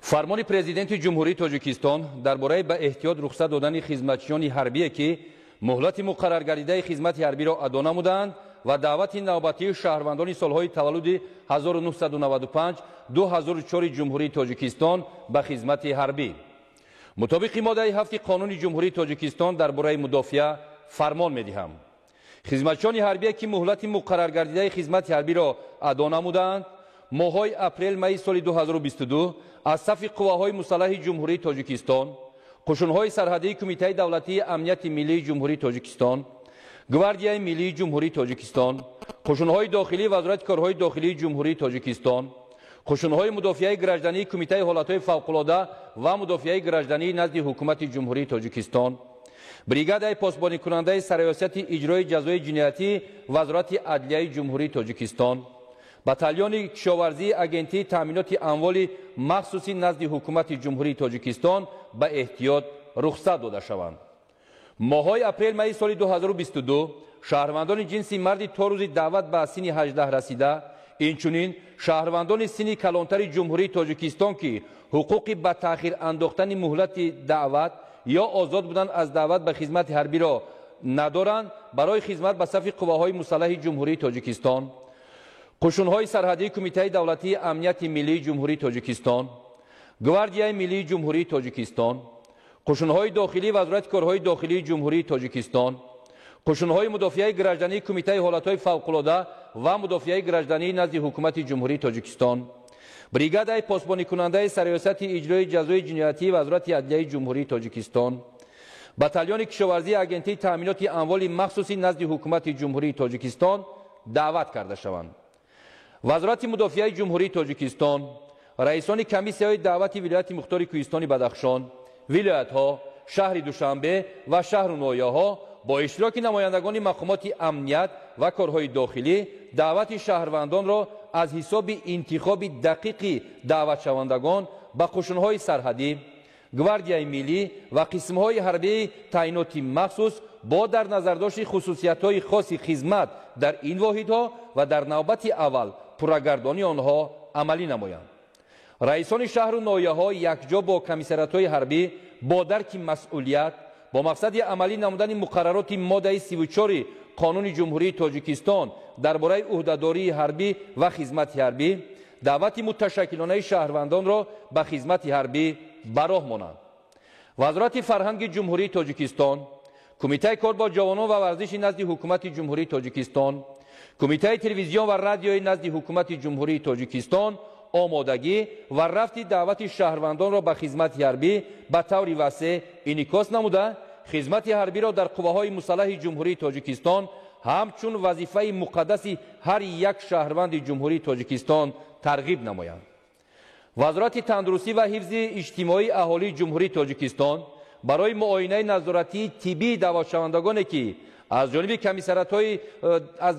فرمان پرزیدنت جمهوری تاجیکستان درباره به احتیاط رخصت دادن خدمتچیان حربی که مهلت مقرر گردیده خدمت حربی را ادا نمودند و دعوت نوبتی شهروندان سالهای تولد 1995 2004 جمهوری تاجیکستان به خدمت حربی. مطابق ماده 7 قانون جمهوری تاجیکستان درباره مدافع فرمان می‌دهم. خدمتچیان حربی که مهلت مقرر گردیده خدمت حربی را ادا نمودند ماه‌های اپریل می سال 2022 از صف قواهای مسلح جمهوری تاجیکستان، قشون‌های سرحدی کمیته دولتی امنیت ملی جمهوری تاجیکستان، گواردیای ملی جمهوری تاجیکستان، قشون‌های داخلی وزارت کارهای داخلی جمهوری تاجیکستان، قشون‌های مدافعه گراجدانی کمیته حالت‌های فوق‌العاده و مدافعه گراجدانی نزد حکومت جمهوری تاجیکستان، بریگاد پاسبانی کننده سرریاست اجرای جزای جنایتی وزارت عدلیه جمهوری تاجیکستان، بتالیون کشاورزی اگنتی تامینات اموال مخصوصی نزد حکومت جمهوری تاجیکستان به احتیاط رخصت داده شوند. ماه‌های اپریل می سال 2022 شهروندان جنسی مردی تا روز دعوت به سن 18 رسیده، اینچنین شهروندان سن کلانتر جمهوری تاجیکستان که حقوق به تأخیر انداختن مهلت دعوت یا آزاد بودن از دعوت به خدمت حربی را ندارند برای خدمت به صف قواهای مسلح جمهوری تاجیکستان، قشون‌های سرحدی کمیته دولتی امنیت ملی جمهوری تاجیکستان، گواردیای ملی جمهوری تاجیکستان، قشون‌های داخلی وزارت کارهای داخلی جمهوری تاجیکستان، قشون‌های مدافعه گراجدانی کمیته حالت‌های فوق‌العاده و مدافعه گراجدانی نزد حکومت جمهوری تاجیکستان، بریگاد پاسبانی کننده سرریاست اجرای جزای جنایتی وزارت عدلیه جمهوری تاجیکستان، بتالیون کشاورزی اگنتی تامینات اموال مخصوصی نزد حکومت جمهوری تاجیکستان دعوت کرده شوند. وزارت مدافعه جمهوری تاجیکستان، رئیسان کمیسی‌های دعوت ولایت مختار کوهستان بدخشان، ولایت‌ها، شهر دوشنبه و شهر نویاها با اشتراک نمایندگان مقامات امنیت و کارهای داخلی دعوت شهروندان را از حساب انتخاب دقیق دعوت شوندگان به قشون‌های سرحدی، گواردیای ملی و قسم‌های حربی تعییناتی مخصوص با در نظر داشت خصوصیت‌های خاص خدمت در این واحدها و در نوبت اول پرگردانی آنها عملی نمایند. رئیسان شهر و ناحیه‌ها یکجا با کمیسریات‌های حربی با درک مسئولیت با مقصد عملی نمودن مقررات ماده 34 قانون جمهوری تاجیکستان درباره عهدهداری حربی و خدمت حربی دعوت متشکلانه شهروندان را به خدمت حربی براه مانند. وزارت فرهنگ جمهوری تاجیکستان، کمیته کار با جوانان و ورزش نزد حکومت جمهوری تاجیکستان، کمیته تلویزیون و رادیوی نزد حکومت جمهوری تاجیکستان آمادگی و رفت دعوت شهروندان را به خدمت حربی به طور وسیع انعکاس نموده خدمت حربی را در قواهای مسلح جمهوری تاجیکستان همچون وظیفه مقدس هر یک شهروند جمهوری تاجیکستان ترغیب نمایند. وزارت تندرستی و حفظ اجتماعی اهالی جمهوری تاجیکستان برای معاینه نظارتی طبی دعوت شوندگانی که از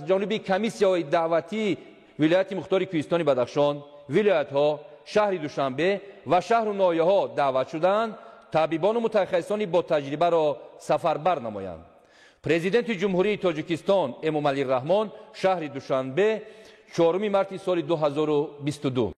جانب کمیسی‌های دعوتی ولایت مختار کوهستان بدخشان، ولایت‌ها، شهر دوشنبه و شهر و ناحیه‌ها دعوت شدند طبیبان و متخصصان با تجربه را سفربر نمایند. پرزیدنت جمهوری تاجیکستان امامعلی رحمان، شهر دوشنبه، 4 مارس سال 2022.